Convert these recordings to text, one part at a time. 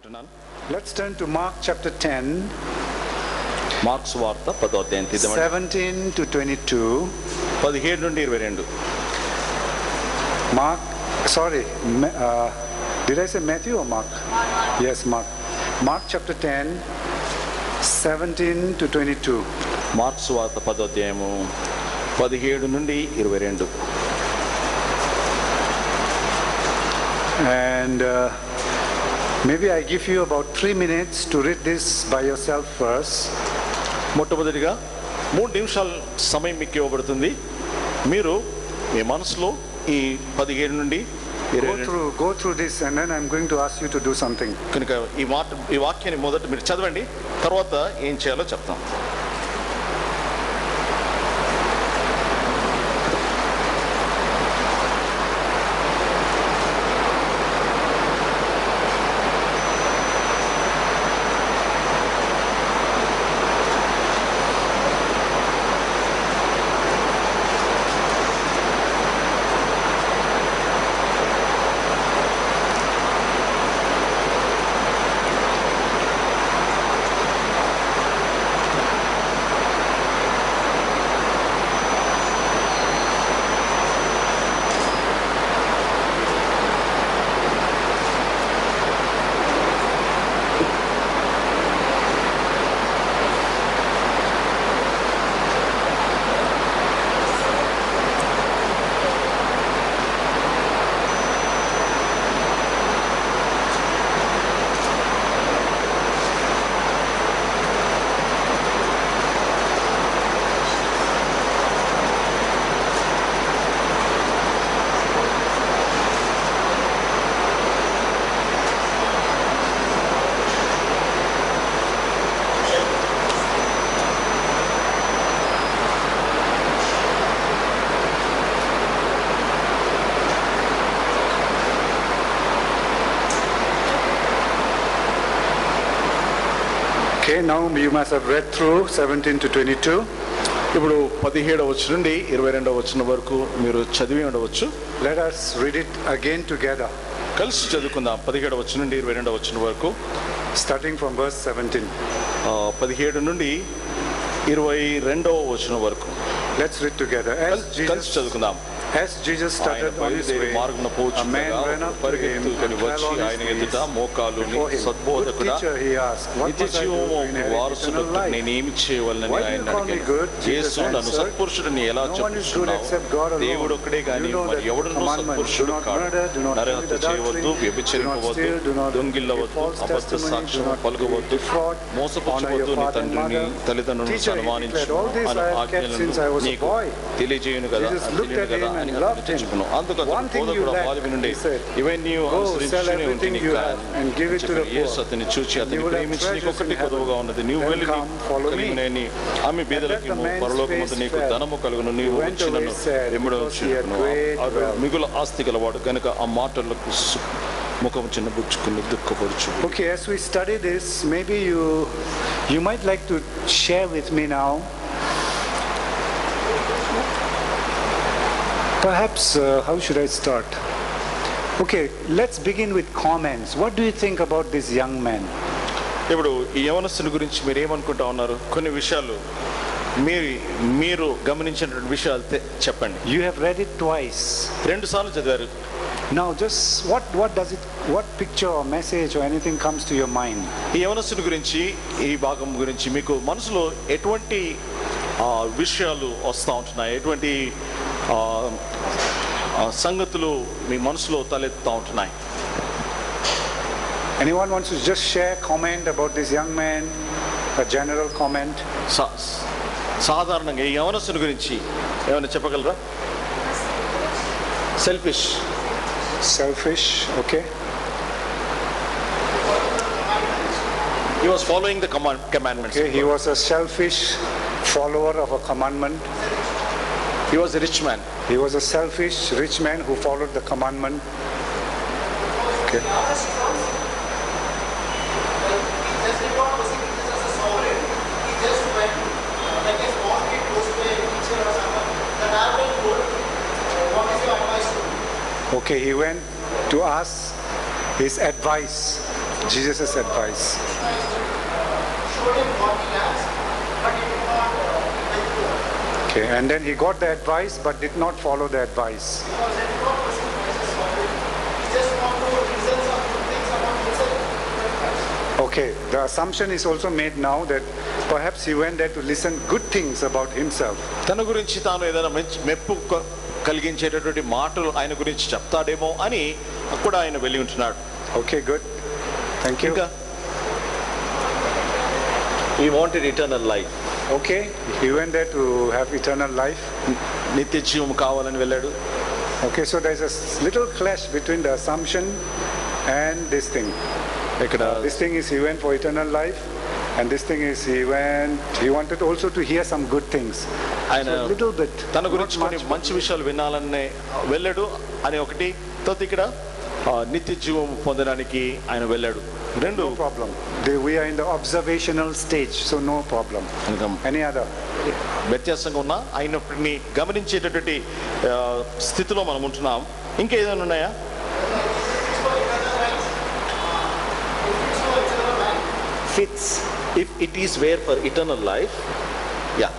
అనుకుంటున్నాను. Let's turn to Mark chapter 10, mark సువార్త 10వ అధ్యాయం తీద్దామండి. 17 to 22. 17 నుండి 22. Mark, sorry, did I say Matthew or Mark? Yes, Mark. Mark chapter 10, 17 to 22. Mark సువార్త 10వ అధ్యాయము 17 నుండి 22. And maybe I give you about 3 minutes to read this by yourself first. మొట్టమొదటిగా 3 నిమిషాల సమయం మీకు ఇవ్వబడుతుంది. మీరు మీ మనసులో ఈ 17 నుండి 22 go through this, and then I'm going to ask you to do something. కనుక ఈ వాక్యాన్ని మొదట మీరు చదవండి, తర్వాత ఏం చేయాలో చెప్తాం. Okay, now you must have read through 17 to 22. ఇప్పుడు 17వ వచనం నుండి 22వ వచనం వరకు మీరు చదివి ఉండవచ్చు. Let us read it again together. కలిసి చదువుకుందాం. 17వ వచనం నుండి 22వ వచనం వరకు, starting from verse 17. 17 నుండి 22వ వచనం వరకు Let's read together. కలిసి చదువుకుందాం. As Jesus started on his way, a man ran up to him and fell on his knees before him. Good teacher, he asked, what must I do to inherit eternal life? Why do you call me good? Jesus answered, no one is good except God alone. You know the commandments: do not murder, do not commit adultery, do not steal, do not give false testimony, do not defraud, honor your father and mother. Teacher, he declared, all this I have kept since I was a boy. Jesus looked at him and loved him. One thing you lack, he said, go sell everything you have and give it to the poor, and you will have treasures in heaven. Then come, follow me. And let the man's face fell. He went away sad because he had great wealth. మిగుల ఆస్తి గలవాడు కనుక ఆ మాటలకు ముఖం చిన్నబుచ్చుకుని దుఃఖపడుచు. Okay, as we study this, maybe you might like to share with me now. Perhaps, how should I start? Okay, let's begin with comments. What do you think about this young man? ఇప్పుడు ఈ యవనస్తుని గురించి మీరు ఏమనుకుంటా ఉన్నారు? కొన్ని విషయాలు మీరు గమనించినటువంటి విషయాలు చెప్పండి. You have read it twice. 2 సార్లు చదివారు. Now just what picture or message or anything comes to your mind? ఈ యవనస్తుని గురించి, ఈ భాగం గురించి మీకు మనసులో ఎటువంటి విషయాలు వస్తూ ఉంటున్నాయి? ఎటువంటి సంగతులు మీ మనసులో తలెత్తుతూ ఉంటున్నాయి? Anyone wants to just share comment about this young man? A general comment? సాధారణంగా ఈ యవనస్తుని గురించి ఏమైనా చెప్పగలరా? Selfish, okay. He was following the commandments. Okay, he was a selfish follower of a commandment. He was a rich man. He was a selfish rich man who followed the commandment. Okay. Okay, he went to ask his advice. Jesus' advice. Okay, and then he got the advice but did not follow the advice. Okay, the assumption is also made now that perhaps he went there to listen good things about himself. తన గురించి తాను ఏదైనా మంచి మెప్పు కలిగించేటటువంటి మాటలు ఆయన గురించి చెప్తాడేమో అని కూడా ఆయన వెళ్ళి ఉంటున్నాడు. Okay, good. Thank you. ఇంకా he wanted eternal life. Okay, he went there to have eternal life. నిత్య జీవం కావాలని వెళ్ళాడు. Okay, so there's a little clash between the assumption and this thing. ఇక్కడ This thing is he went for eternal life, and this thing is he wanted also to hear some good things. ఆయన So a little bit. తన గురించి కొన్ని మంచి విషయాలు వినాలని వెళ్ళాడు అని ఒకటి, తర్వాత ఇక్కడ నిత్య జీవం పొందడానికి ఆయన వెళ్ళాడు. రెండు No problem. We are in the observational stage, so no problem. Any other? వ్యత్యాసంగా ఉన్నా అయినప్పటినీ గమనించేటటువంటి స్థితిలో మనం ఉంటున్నాం. ఇంకా ఏదైనా ఉన్నాయా? Fits if it is where for eternal life. Yeah.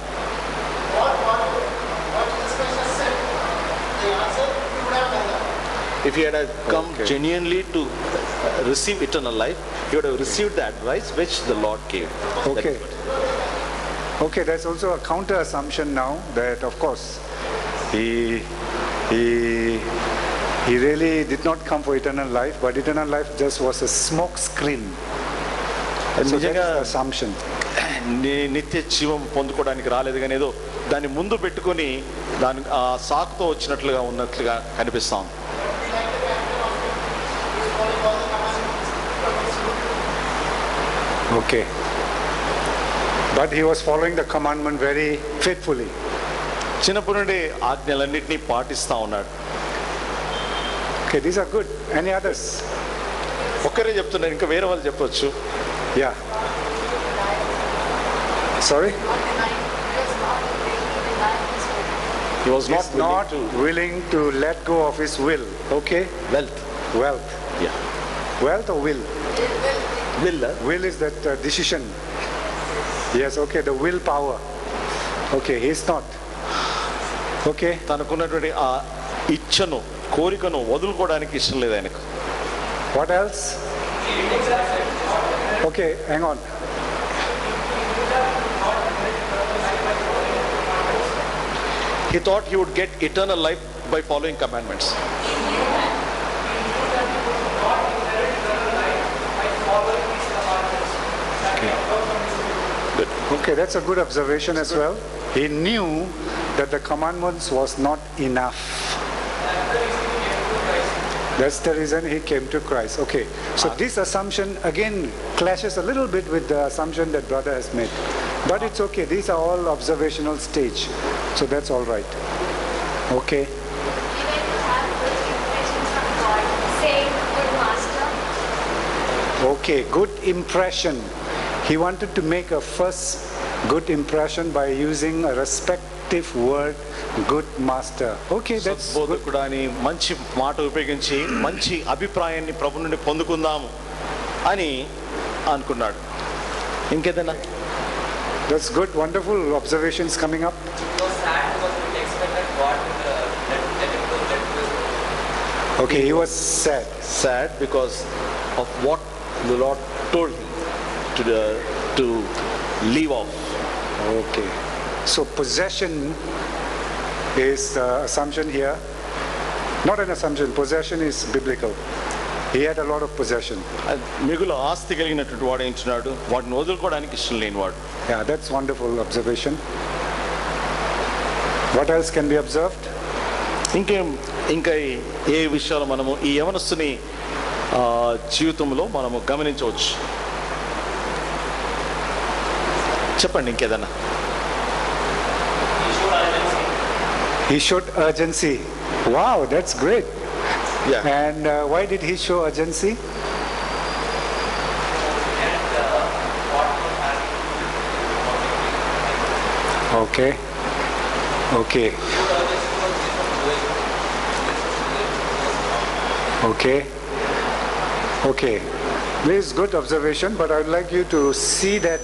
If he had come genuinely to receive eternal life, he would have received the advice which the Lord gave. Okay. Okay, there's also a counter assumption now that of course he really did not come for eternal life, but eternal life just was a smoke screen. So that is the assumption. నిత్య జీవం పొందుకోవడానికి రాలేదు కానీ ఏదో దాన్ని ముందు పెట్టుకొని దాని ఆ సాకుతో ఉన్నట్లుగా కనిపిస్తాం. Okay. But he was following the commandment very faithfully. చిన్నప్పటి నుండి ఆజ్ఞలన్నింటినీ పాటిస్తా ఉన్నాడు. Okay, these are good. Any others? ఒక్కరే చెప్తున్నారు, ఇంకా వేరే వాళ్ళు చెప్పొచ్చు. Yeah. Sorry? He was not willing to let go of his will. Okay? Wealth. Wealth. Yeah. Wealth or will? Will. Will is that decision. Yes, okay, the willpower. Okay, he's not. Okay? తనకున్నటువంటి ఆ ఇచ్చను కోరికను వదులుకోవడానికి ఇష్టం లేదు ఆయనకు. What else? Okay, hang on. He thought he would get eternal life by following commandments. Okay, that's a good observation as well. He knew that the commandments was not enough. That's the reason he came to Christ. Okay, so this assumption again clashes a little bit with the assumption that brother has made. But it's okay, these are all observational stage. So that's all right. Okay. Okay, good impression. He wanted to make a first good impression by using a respective word, good master. Okay, that's good. బోధకుడు అని మంచి మాట ఉపయోగించి మంచి అభిప్రాయాన్ని ప్రభు నుండి పొందుకుందాము అని అనుకున్నాడు. ఇంకేదైనా? That's good, wonderful observations coming up. Okay, he was sad. Sad because of what the Lord told him to leave off. Okay. So possession is the assumption here. Not an assumption, possession is biblical. He had a lot of possession. మిగులు ఆస్తి కలిగినటువంటి వాడు ఏంటున్నాడు, వాటిని వదులుకోవడానికి ఇష్టం లేనివాడు. Yeah, that's wonderful observation. What else can be observed? ఇంకా ఏ విషయాలు మనము ఈ యవనస్తుని జీవితంలో మనము గమనించవచ్చు? చెప్పండి ఇంకేదన్నా. He showed urgency. Wow, that's great. Yeah. And why did he show urgency? Okay. Okay. Okay. Okay. This is good observation, but I would like you to see that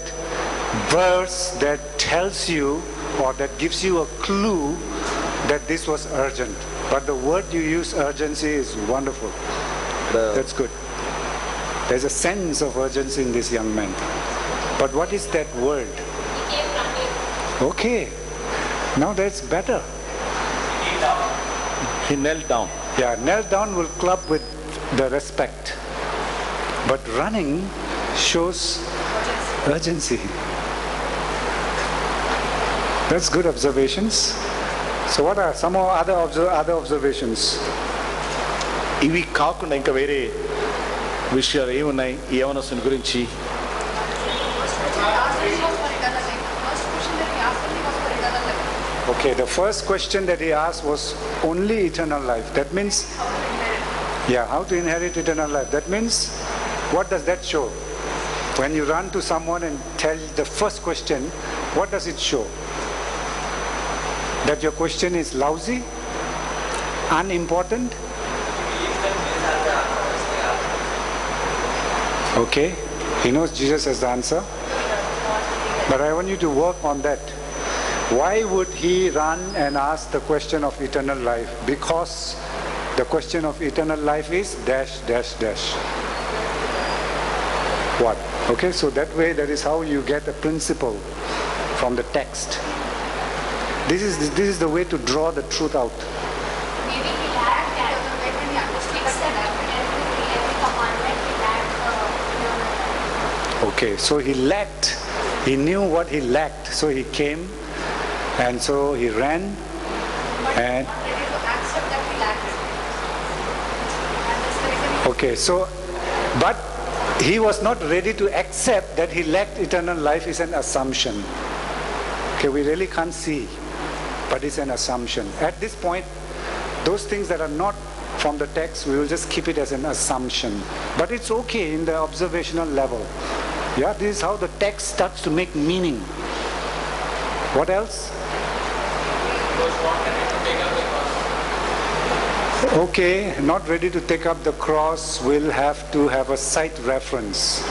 verse that tells you or that gives you a clue that this was urgent. But the word you use, urgency, is wonderful. That's good. There's a sense of urgency in this young man. But what is that word? Okay. Now that's better. He knelt down. Yeah, knelt down will club with the respect. But running shows urgency. That's good observations. So what are some more other observations? ఇవి కాకుండా ఇంకా వేరే విషయాలు ఏమున్నాయి ఈ యవనస్తుని గురించి? Okay, the first question that he asked was only eternal life. That means, yeah, how to inherit eternal life. That means, what does that show? When you run to someone and tell the first question, what does it show? That your question is lousy, unimportant? Okay, he knows Jesus has the answer. But I want you to work on that. Why would he run and ask the question of eternal life? Because the question of eternal life is dash, dash, dash. What? Okay, so that way, that is how you get a principle from the text. This is the way to draw the truth out. Maybe he lacked that when he understood every commandment, he lacked Okay, so he lacked. He knew what he lacked, so he came, and so he ran, and not ready to accept that he lacked it. And that's the reason he okay, so, but he was not ready to accept that he lacked eternal life is an assumption. Okay, we really can't see, but it's an assumption. At this point, those things that are not from the text, we will just keep it as an assumption. But it's okay in the observational level. Yeah, this is how the text starts to make meaning. What else? Okay, not ready to take up the cross will have to have a site reference.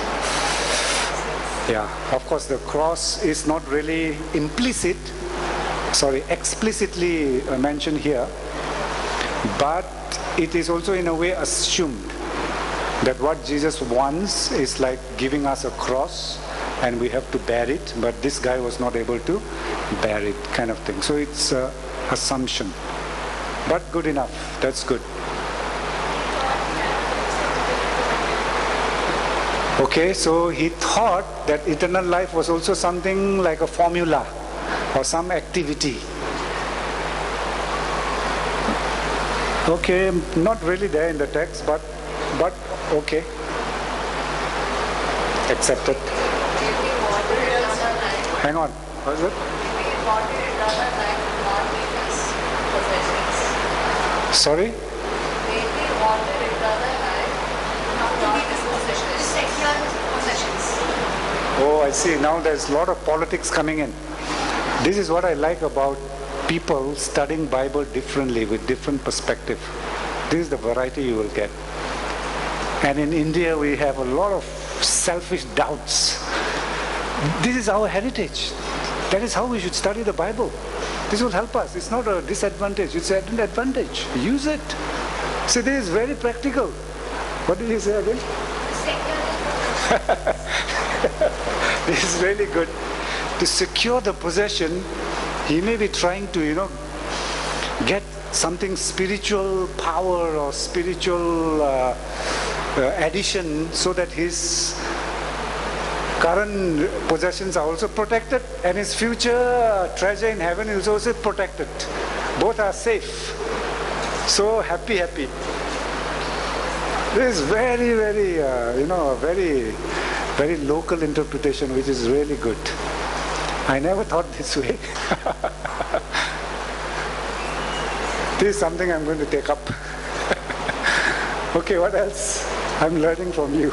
Yeah, of course the cross is not really explicitly mentioned here, but it is also in a way assumed that what Jesus wants is like giving us a cross and we have to bear it, but this guy was not able to bear it, kind of thing. So it's an assumption, but good enough. That's good. Okay, so he thought that eternal life was also something like a formula or some activity. Okay, not really there in the text, but okay. Accepted. maybe wanted eternal life. Hang on. What is it? Maybe he wanted eternal life, not with his possessions. Sorry? Maybe he wanted eternal life, not with his possessions. Secure his possessions. Oh, I see. Now there's a lot of politics coming in. This is what I like about people studying Bible differently with different perspective. This is the variety you will get. And in India, we have a lot of selfish doubts. This is our heritage. That is how we should study the Bible. This will help us. It's not a disadvantage. It's an advantage. Use it. See, this is very practical. What did he say again? Secure This is really good. To secure the possession, he may be trying to, get something spiritual power or spiritual addition so that his current possessions are also protected and his future treasure in heaven is also protected. Both are safe. So happy. This is very, very, a very, very local interpretation, which is really good. I never thought this way. This is something I'm going to take up. Okay, what else? I'm learning from you.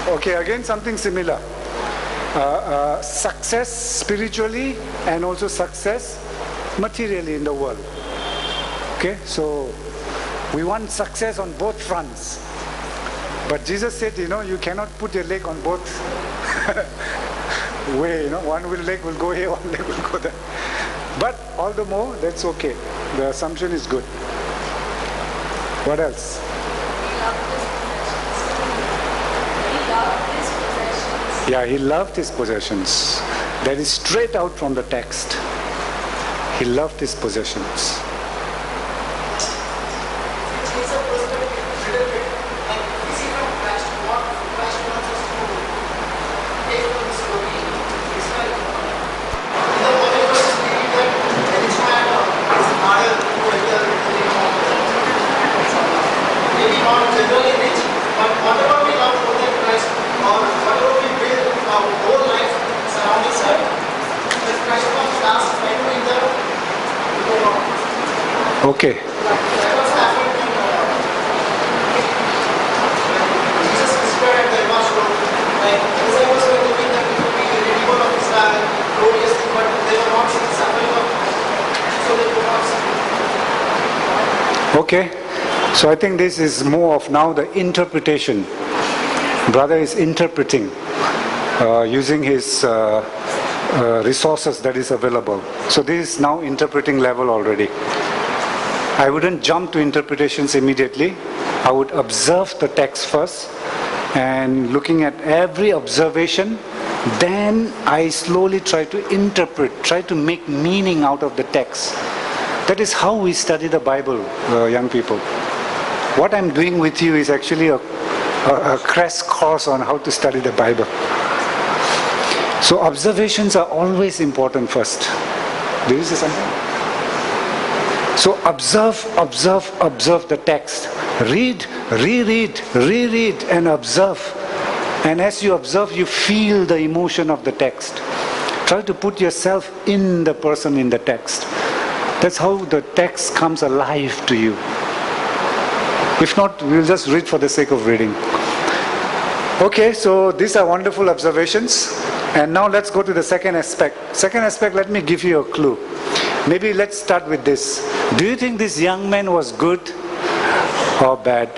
Okay, again something similar. Success spiritually and also success materially in the world. Okay, so we want success on both fronts. But Jesus said, you cannot put your leg on both way, one leg will go here, one leg will go there. But all the more, that's okay. The assumption is good. What else? Yeah, he loved his possessions. That is straight out from the text. He loved his possessions. Okay. Okay, so I think this is more of now the interpretation. Brother is interpreting using his resources that is available. So this is now interpreting level already. I wouldn't jump to interpretations immediately. I would observe the text first, and looking at every observation, then I slowly try to interpret, try to make meaning out of the text. That is how we study the Bible, young people. What I'm doing with you is actually a crash course on how to study the Bible. So observations are always important first. Do you see something? So observe the text. Read, reread, and observe. And as you observe, you feel the emotion of the text. Try to put yourself in the person in the text. That's how the text comes alive to you. If not, we'll just read for the sake of reading. Okay, so these are wonderful observations. And now let's go to the second aspect. Second aspect, let me give you a clue. Maybe let's start with this. Do you think this young man was good or bad?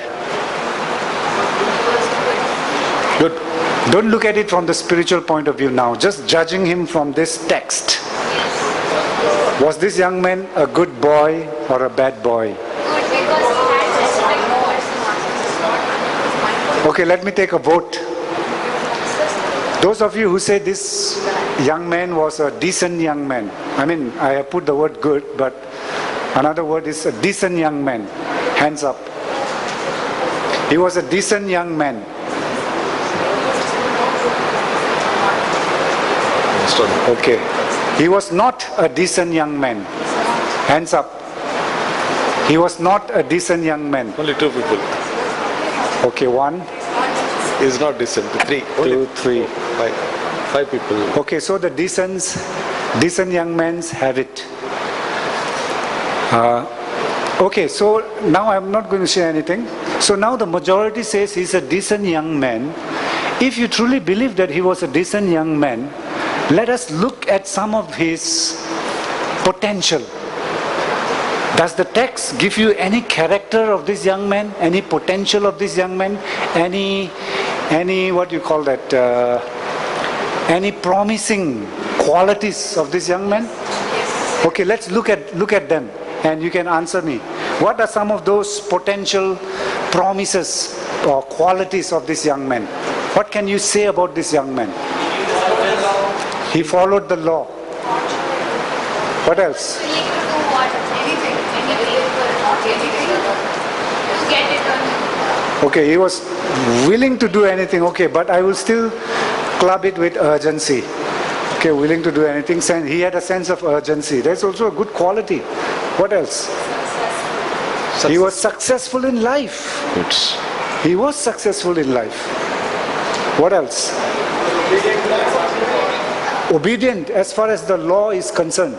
Good. Don't look at it from the spiritual point of view now. Just judging him from this text. Was this young man a good boy or a bad boy? Okay, let me take a vote. Those of you who say this young man was a decent young man. I mean, I have put the word good, but another word is a decent young man. Hands up. He was a decent young man. Okay. He was not a decent young man. Hands up. He was not a decent young man. Only two people. Okay, one. Is not decent. Three. Two, three. Five people. Okay, so the decent young men have it. Okay, so now I'm not going to say anything. So now the majority says he's a decent young man. If you truly believe that he was a decent young man, let us look at some of his potential. Does the text give you any character of this young man? Any potential of this young man? Any what do you call that? Any promising qualities of this young man? Okay, let's look at them, and you can answer me. What are some of those potential promises or qualities of this young man? What can you say about this young man? He followed the law. What else? Okay, he was willing to do anything. Okay, but I will still club it with urgency. Okay, willing to do anything. He had a sense of urgency. That's also a good quality. What else? He was successful in life. He was successful in life. What else? Obedient as far as the law is concerned.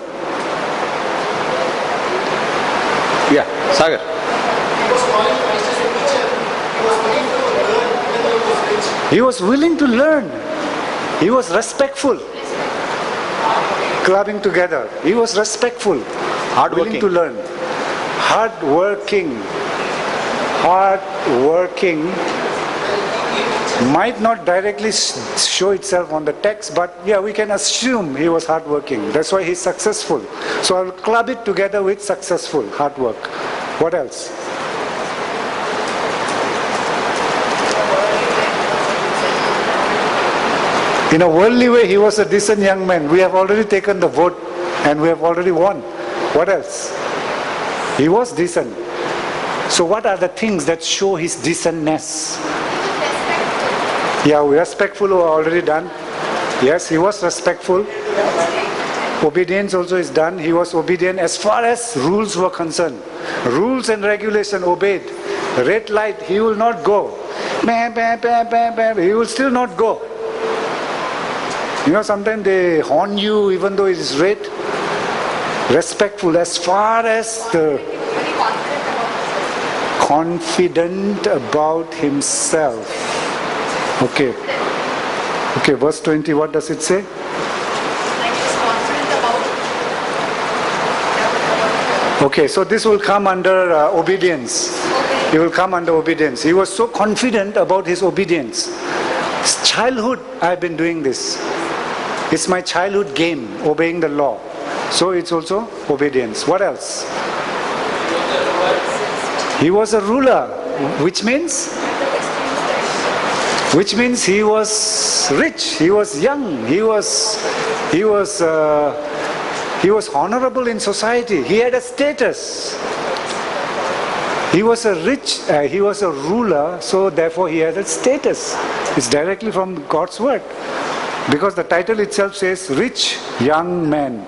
Yeah, Sagar. He was willing to learn. He was respectful. Clubbing together. He was respectful. Hardworking. Willing to learn. hard-working might not directly show itself on the text, but yeah, we can assume he was hardworking. That's why he's successful. So I'll club it together with successful, hard work. What else? In a worldly way, he was a decent young man. We have already taken the vote and we have already won. What else? He was decent. So what are the things that show his decentness? Yeah, respectful already done. Yes, he was respectful. Obedience also is done. He was obedient as far as rules were concerned. Rules and regulation obeyed. Red light, he will not go. He will still not go. You know, sometimes they horn you even though it is red. Respectful as far as the confident about himself. Okay. Okay, verse 20, what does it say? Like he's confident about. Okay, so this will come under obedience. Okay. It will come under obedience. He was so confident about his obedience. His childhood, I've been doing this. It's my childhood game, obeying the law. So it's also obedience. What else? He was a ruler, which means he was rich, he was young, he was honorable in society, he had a status. He was a ruler, so therefore he had a status. It's directly from God's word. Because the title itself says rich young man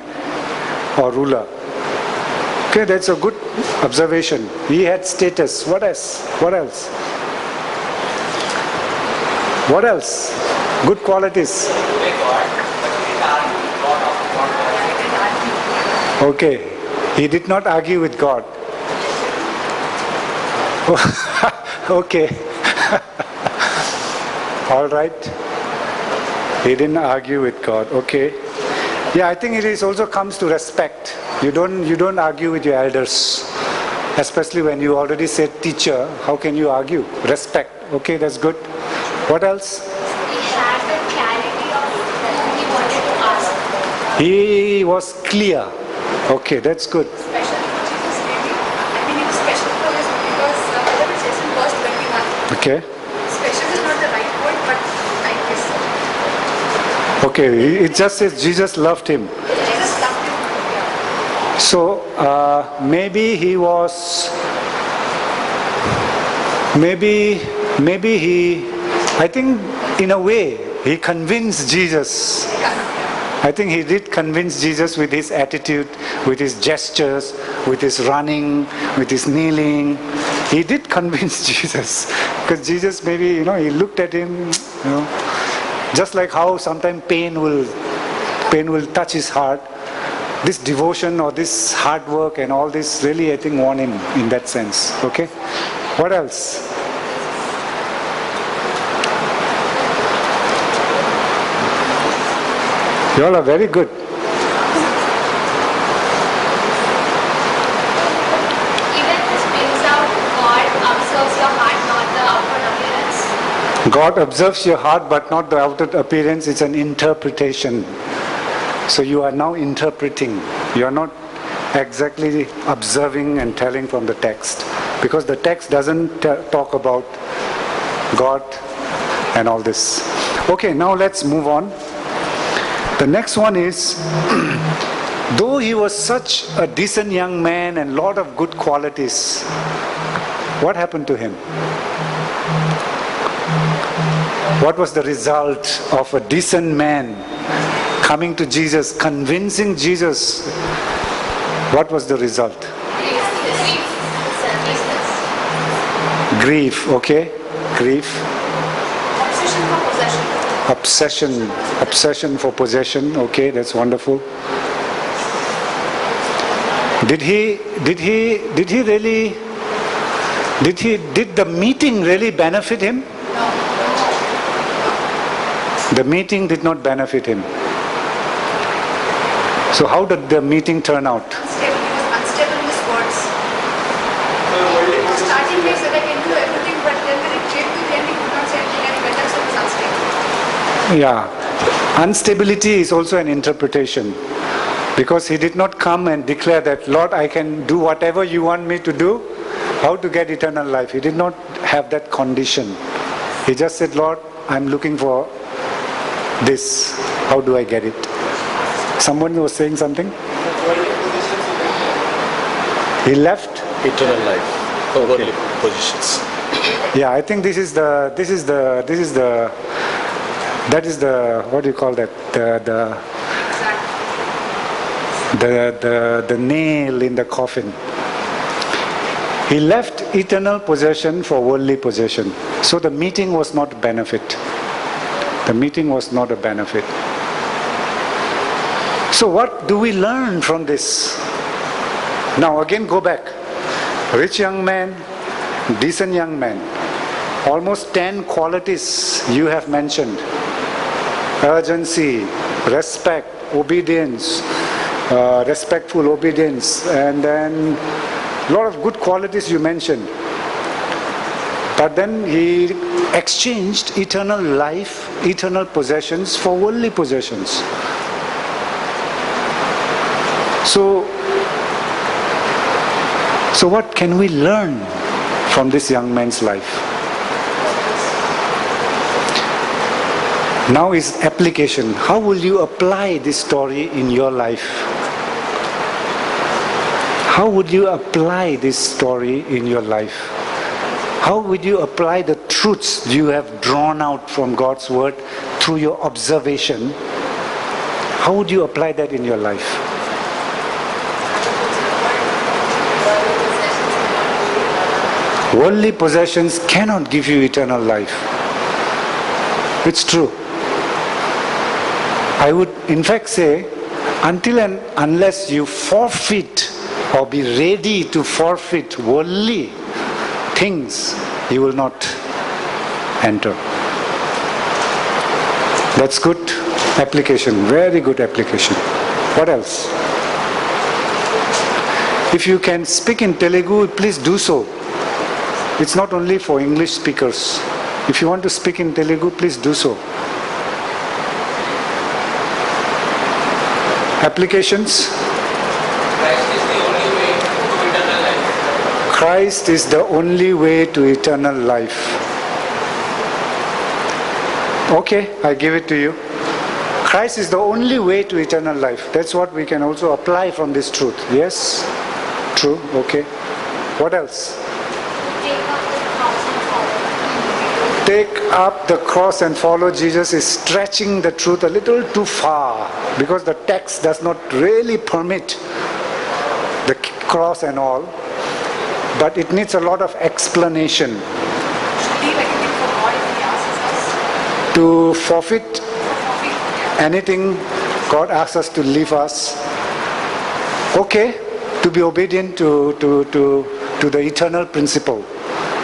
or ruler. Okay, that's a good observation. He had status. What else? What else? What else? Good qualities. Okay, he did not argue with God. Okay. All right. He didn't argue with God. Okay. Yeah, I think it is also comes to respect. You don't argue with your elders, especially when you already said teacher. How can you argue? Respect. Okay, that's good. What else? He had the clarity of whom he wanted to ask. He was clear. Okay, that's good. Especially for Jesus, maybe. I mean, it's special for us because whatever it says in verse 21. Okay. Special is not the right word, but I guess so. Okay, it just says Jesus loved him. Jesus loved him. Yeah. So maybe he was, maybe he, I think in a way he convinced Jesus. I think he did convince Jesus with his attitude, with his gestures, with his running, with his kneeling. He did convince Jesus. Because Jesus maybe, he looked at him, just like how sometimes pain will touch his heart. This devotion or this hard work and all this really, I think, won him in that sense. Okay? What else? You all are very good. Even this brings out God observes your heart, not the outward appearance. God observes your heart but not the outer appearance. It's an interpretation. So you are now interpreting. You are not exactly observing and telling from the text. Because the text doesn't talk about God and all this. Okay, now let's move on. The next one is, though he was such a decent young man and lot of good qualities, what happened to him? What was the result of a decent man coming to Jesus, convincing Jesus? What was the result? Grief, okay? Grief. Obsession for possession. Obsession for possession. Okay, that's wonderful. Did the meeting really benefit him? No. The meeting did not benefit him. So how did the meeting turn out? Unstable. He was unstable in his words. Yeah. Instability is also an interpretation. Because he did not come and declare that, Lord, I can do whatever you want me to do, how to get eternal life. He did not have that condition. He just said, Lord, I'm looking for this. How do I get it? Someone was saying something? He left? Eternal life, worldly positions. Yeah, I think that is the, what do you call that? The nail in the coffin. He left eternal possession for worldly possession. So the meeting was not a benefit. The meeting was not a benefit. So what do we learn from this? Now again go back. Rich young man, decent young man. Almost 10 qualities you have mentioned. Urgency, respect, obedience, respectful obedience, and then a lot of good qualities you mentioned. But then he exchanged eternal life, eternal possessions for worldly possessions. So what can we learn from this young man's life? Now is application. How will you apply this story in your life? How would you apply this story in your life? How would you apply the truths you have drawn out from God's word through your observation? How would you apply that in your life? Worldly possessions cannot give you eternal life. It's true. I would in fact say, until and unless you forfeit or be ready to forfeit worldly things, you will not enter. That's good application, very good application. What else? If you can speak in Telugu, please do so. It's not only for English speakers. If you want to speak in Telugu, please do so. Applications? Christ is the only way to eternal life. Okay, I give it to you. Christ is the only way to eternal life. That's what we can also apply from this truth. Yes? True, okay. What else? Take up the cross and follow Jesus is stretching the truth a little too far, because the text does not really permit the cross and all, but it needs a lot of explanation. Leave everything for God if He asks us. To forfeit anything God asks us to leave us. Okay, to be obedient to the eternal principle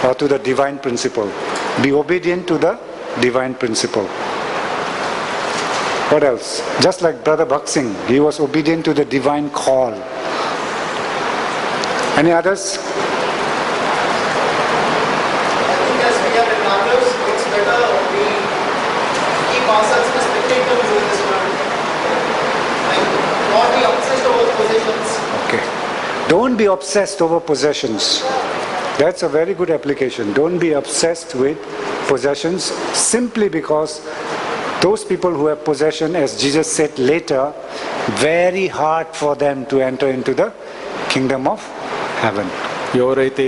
or to the divine principle. Be obedient to the divine principle. What else? Just like Brother Bhaksing, he was obedient to the divine call. Any others? I think as we are travelers, it's better we keep ourselves respectable in this world. Like, not be obsessed over possessions. Okay. Don't be obsessed over possessions. That's a very good application. Don't be obsessed with possessions simply because those people who have possession, as Jesus said later, very hard for them to enter into the kingdom of heaven. ఎవరైతే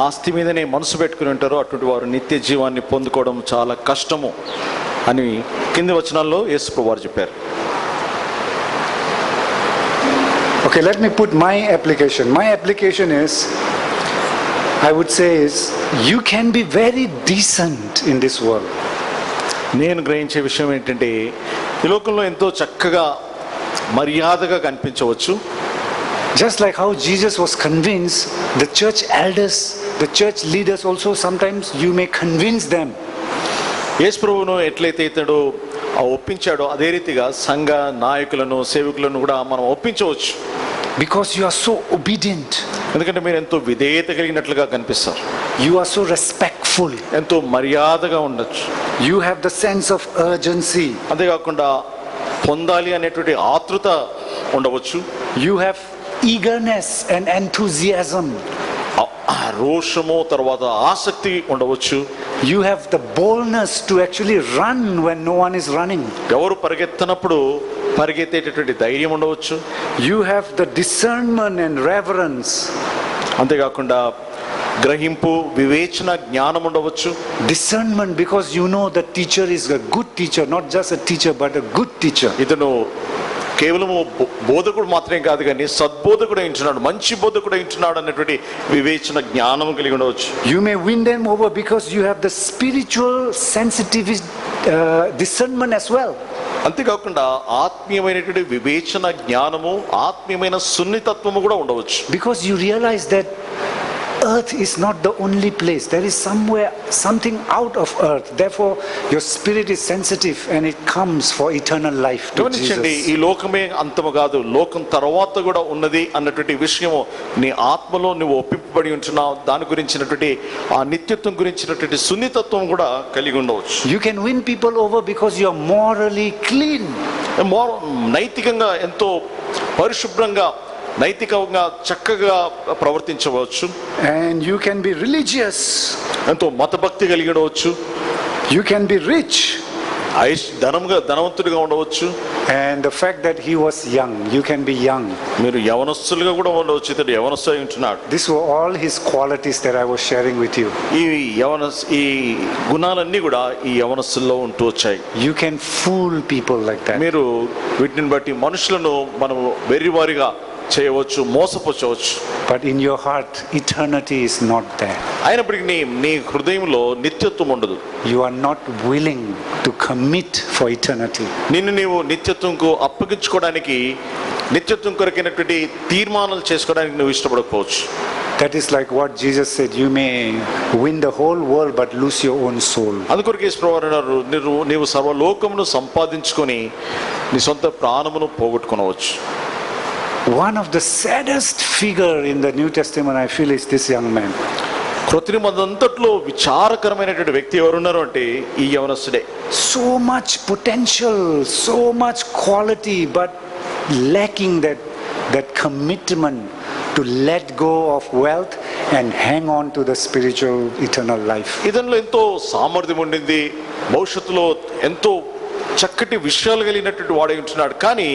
ఆస్తి మీదనే మనసు పెట్టుకుని ఉంటారో అటువంటి వారు నిత్య జీవాన్ని పొందుకోవడం చాలా కష్టము అని కింది వచనాల్లో యేసు వారు చెప్పారు. Okay, let me put my application. My application is, I would say is, you can be very decent in this world. నేను గ్రహించే విషయం ఏంటంటే ఈ లోకంలో ఎంతో చక్కగా మర్యాదగా కనిపించవచ్చు. Just like how Jesus was convinced, the church elders, the church leaders also, sometimes you may convince them. యేసు ప్రభువును ఎట్లయితే ఇతడు ఒప్పించాడో అదే రీతిగా సంఘ నాయకులను సేవకులను కూడా మనం ఒప్పించవచ్చు. Because you are so obedient. ఎందుకంటే మీరు ఎంతో విధేయత కలిగినట్లుగా కనిపిస్తారు. You are so respectful. ఎంతో మర్యాదగా ఉండొచ్చు. You have the sense of urgency. అంతేకాకుండా పొందాలి అనేటువంటి ఆతృత ఉండవచ్చు. You have eagerness and enthusiasm. ఆ రోషము తర్వాత ఆసక్తి ఉండవచ్చు. You have the boldness to actually run when no one is running. ఎవరు పరిగెత్తనప్పుడు పరిగెత్తేటటువంటి ధైర్యం ఉండవచ్చు. You have the discernment and reverence. అంతేకాకుండా గ్రహింపు, వివేచన, జ్ఞానం ఉండవచ్చు. Discernment because you know the teacher is a good teacher, not just a teacher but a good teacher. ఇతను కేవలము బోధకుడు మాత్రమే కాదు కానీ సద్బోధకుడు ఉంటున్నాడు, మంచి బోధకుడు ఉంటున్నాడు అన్నటువంటి వివేచన, జ్ఞానం కలిగి ఉండవచ్చు. You may win them over because you have the spiritual sensitive discernment as well. అంతేకాకుండా ఆత్మీయమైనటువంటి వివేచన, జ్ఞానము, ఆత్మీయమైన సున్నితత్వము కూడా ఉండవచ్చు. Because you realize that earth is not the only place. There is somewhere something out of earth. Therefore, your spirit is sensitive and it comes for eternal life to గమనించండి, Jesus. ఈ లోకమే అంతము కాదు, లోకం తర్వాత కూడా ఉన్నది అన్నటువంటి విషయము నీ ఆత్మలో నువ్వు ఒప్పింపబడి ఉంటున్నావు. దాని గురించినటువంటి ఆ నిత్యత్వం గురించినటువంటి సున్నితత్వం కూడా కలిగి ఉండవచ్చు. You can win people over because you are morally clean. నైతికంగా ఎంతో పరిశుభ్రంగా, నైతికంగా చక్కగా ప్రవర్తించవచ్చు. And you can be religious. ఎంతో మతభక్తి కలిగి ఉండవచ్చు. You can be rich. ధనవంతుడిగా ఉండవచ్చు. And the fact that he was young, you can be young. మీరు యవనస్తులుగా కూడా ఉండవచ్చు. ఇతడు యవనస్తు అయి ఉంటున్నాడు. These were all his qualities that I was sharing with you. ఈ గుణాలన్నీ కూడా ఈ యవనస్తుల్లో ఉంటూ వచ్చాయి. You can fool people like that. మీరు వీటిని బట్టి మనుషులను మనం వెర్రివారిగా చేయవచ్చు, మోసపుచ్చవచ్చు. But in your heart, eternity is not there. అయినప్పటికీ నీ హృదయంలో నిత్యత్వం ఉండదు. You are not willing to commit for eternity. నిన్ను నీవు నిత్యత్వంకు అప్పగించుకోవడానికి, నిత్యత్వం కొరకైనటువంటి తీర్మానాలు చేసుకోవడానికి నువ్వు ఇష్టపడకపోవచ్చు. That is like what Jesus said, you may win the whole world but lose your own soul. అందుకొరకు యేసుప్రభువు అన్నారు, నీవు సర్వలోకమును సంపాదించుకొని నీ సొంత ప్రాణమును పోగొట్టుకొనవచ్చు. One of the saddest figure in the New Testament I feel is this young man. కృత నిబంధనంతట్లో విచారకరమైనటువంటి వ్యక్తి ఎవరున్నారు అంటే ఈ యవనస్తుడే. So much potential, so much quality, but lacking that commitment to let go of wealth and hang on to the spiritual eternal life. ఇతనిలో ఎంతో సామర్థ్యం ఉండింది, భవిష్యత్తులో ఎంతో చక్కటి విషయాలు కలిగినటువంటి వాడై ఉంటున్నాడు. కానీ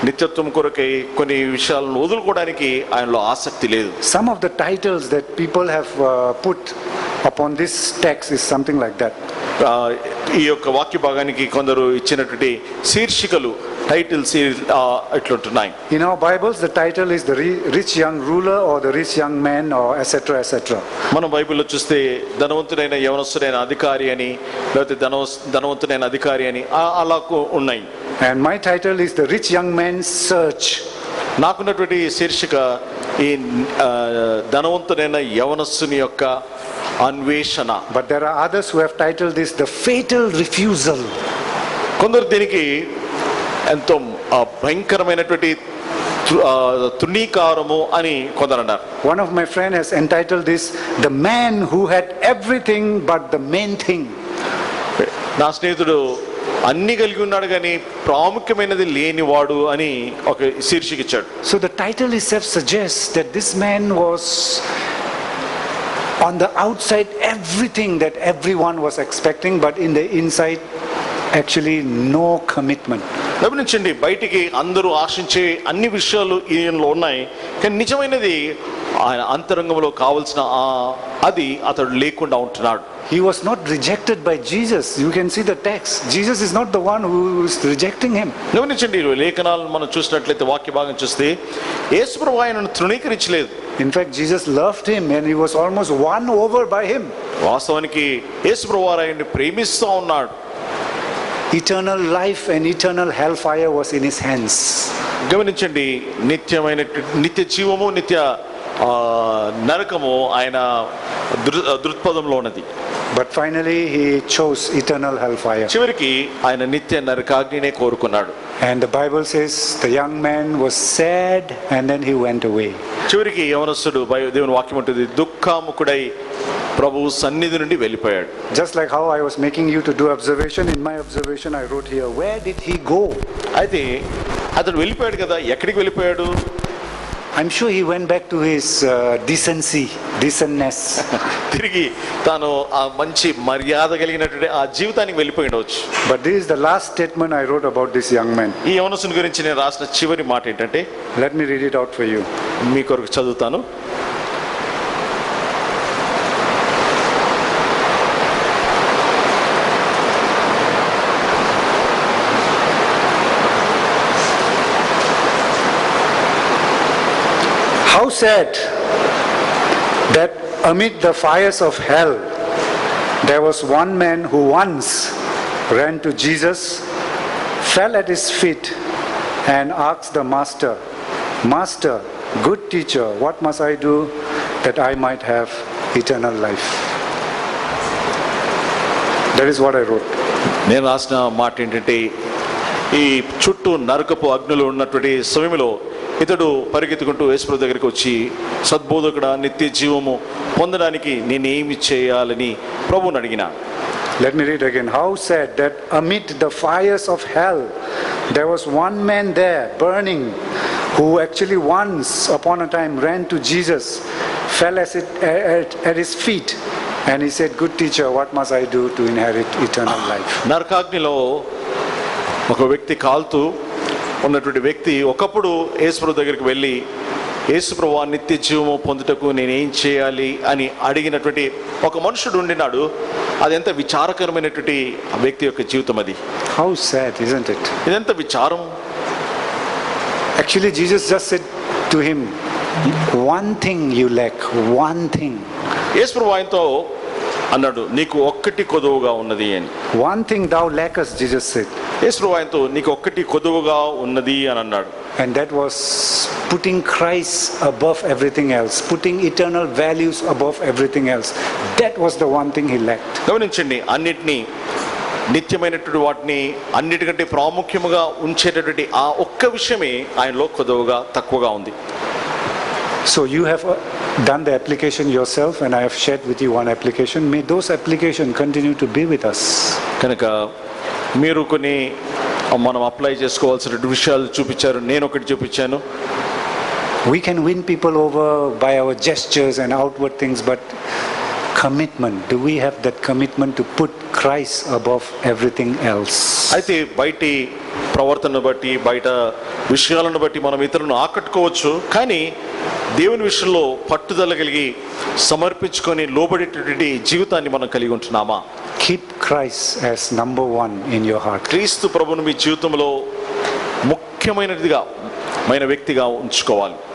నిత్యత్వం కొరకై కొన్ని విషయాలను వదులుకోవడానికి ఆయనలో ఆసక్తి లేదు. Some of the titles that people have put upon this text is something like that. ఈ యొక్క వాక్య భాగానికి కొందరు ఇచ్చినటువంటి శీర్షికలు, titles ఇట్లుంటున్నాయి. In our Bibles, the title is the rich young ruler or the rich young man or etc. etc. మనం బైబిల్లో చూస్తే ధనవంతుడైన యవనస్తుడైన అధికారి అని, లేకపోతే ధనవంతుడైన అధికారి అని అలా ఉన్నాయి. And my title is the rich young man's search. నాకున్నటువంటి శీర్షిక ఈ ధనవంతుడైన యవనస్తుని యొక్క అన్వేషణ. But there are others who have titled this the fatal refusal. కొందరు దీనికి ఎంతో భయంకరమైనటువంటి తృణీకారము అని కొందరు అన్నారు. One of my friends has entitled this the man who had everything but the main thing. నా స్నేహితుడు అన్ని కలిగి ఉన్నాడు కానీ ప్రాముఖ్యమైనది లేనివాడు అని ఒక శీర్షిక ఇచ్చాడు. So the title itself suggests that this man was on the outside everything that everyone was expecting, but in the inside actually no commitment. గమనించండి, బయటికి అందరూ ఆశించే అన్ని విషయాలు ఈయనలో ఉన్నాయి, కానీ నిజమైనది ఆయన అంతరంగంలో కావలసిన అది అతడు లేకుండా ఉంటున్నాడు. He was not rejected by Jesus. You can see the text. Jesus is not the one who is rejecting him. గమనించండి, లేఖనాలను మనం చూసినట్లయితే వాక్య భాగం చూస్తే యేసుప్రభువు ఆయనను తృణీకరించలేదు. In fact, Jesus loved him and he was almost won over by him. వాస్తవానికి యేసుప్రభువు ఆయన్ని ప్రేమిస్తూ ఉన్నాడు. Eternal life and eternal hellfire was in his hands. గమనించండి, నిత్య జీవము, నిత్య నరకము ఆయన దృక్పథంలో ఉన్నది. But finally he chose eternal hellfire. చివరికి ఆయన నిత్య నరకాగ్నినే కోరుకున్నాడు. And the Bible says the young man was sad and then he went away. చివరికి యవనస్తుడు, దేవుని వాక్యం ఉంటుంది, దుఃఖముఖుడై ప్రభు సన్నిధి నుండి వెళ్ళిపోయాడు. Just like how I was making you to do observation, in my observation I wrote here, where did he go? అయితే అతడు వెళ్ళిపోయాడు కదా, ఎక్కడికి వెళ్ళిపోయాడు? I'm sure he went back to his decentness. తిరిగి తాను ఆ మంచి మర్యాద కలిగినటువంటి ఆ జీవితానికి వెళ్ళిపోయి ఉండవచ్చు. But this is the last statement I wrote about this young man. ఈ యవనస్తుని గురించి నేను రాసిన చివరి మాట ఏంటంటే, Let me read it out for you. మీ కొరకు చదువుతాను. How sad that amid the fires of hell, there was one man who once ran to Jesus, fell at his feet, and asked the Master, Master, good teacher, what must I do that I might have eternal life? That is what I wrote. నేను రాసిన మాట ఏంటంటే, ఈ చుట్టూ నరకపు అగ్నులు ఉన్నటువంటి సమయంలో ఇతడు పరిగెత్తుకుంటూ యేసుప్రభు దగ్గరికి వచ్చి, సద్బోధకుడా, నిత్య జీవము పొందడానికి నేనేమి చేయాలని ప్రభువుని అడిగినాడు. Let me read again. How sad that amid the fires of hell, there was one man there burning, who actually once upon a time ran to Jesus, fell at his feet, and he said, good teacher, what must I do to inherit eternal life? నరకాగ్నిలో ఒక వ్యక్తి కాల్తూ ఉన్నటువంటి వ్యక్తి ఒకప్పుడు యేసుప్రభు దగ్గరికి వెళ్ళి, యేసుప్రభు నిత్య జీవము పొందుటకు నేనేం చేయాలి అని అడిగినటువంటి ఒక మనుషుడు ఉండినాడు. అది ఎంత విచారకరమైనటువంటి వ్యక్తి యొక్క జీవితం అది. How sad, isn't it? ఇదెంత విచారం. Actually, Jesus just said to him, one thing you lack, one thing. యేసుప్రభు ఆయనతో అన్నాడు, నీకు ఒక్కటి కొదువుగా ఉన్నది అని. One thing thou lackest, Jesus said. యేసుప్రభు ఆయనతో నీకు ఒక్కటి కొదువుగా ఉన్నది అని అన్నాడు. And that was putting Christ above everything else, putting eternal values above everything else. That was the one thing he lacked. గమనించండి, అన్నిటినీ, నిత్యమైనటువంటి వాటిని అన్నిటికంటే ప్రాముఖ్యముగా ఉంచేటటువంటి ఆ ఒక్క విషయమే ఆయనలో కొదువుగా తక్కువగా ఉంది. So you have done the application yourself, and I have shared with you one application. May those applications continue to be with us. కనుక మీరు కొన్ని మనం అప్లై చేసుకోవాల్సిన విషయాలు చూపించారు, నేను ఒకటి చూపించాను. We can win people over by our gestures and outward things, but commitment, do we have that commitment to put Christ above everything else? అయితే బయటి ప్రవర్తనను బట్టి, బయట విషయాలను బట్టి మనం ఇతరులను ఆకట్టుకోవచ్చు, కానీ దేవుని విషయంలో పట్టుదల కలిగి సమర్పించుకొని లోబడేటటువంటి జీవితాన్ని మనం కలిగి ఉంటున్నామా? Keep Christ as number one in your heart. క్రీస్తు ప్రభువును మీ జీవితంలో ముఖ్యమైనదిగా వ్యక్తిగా ఉంచుకోవాలి.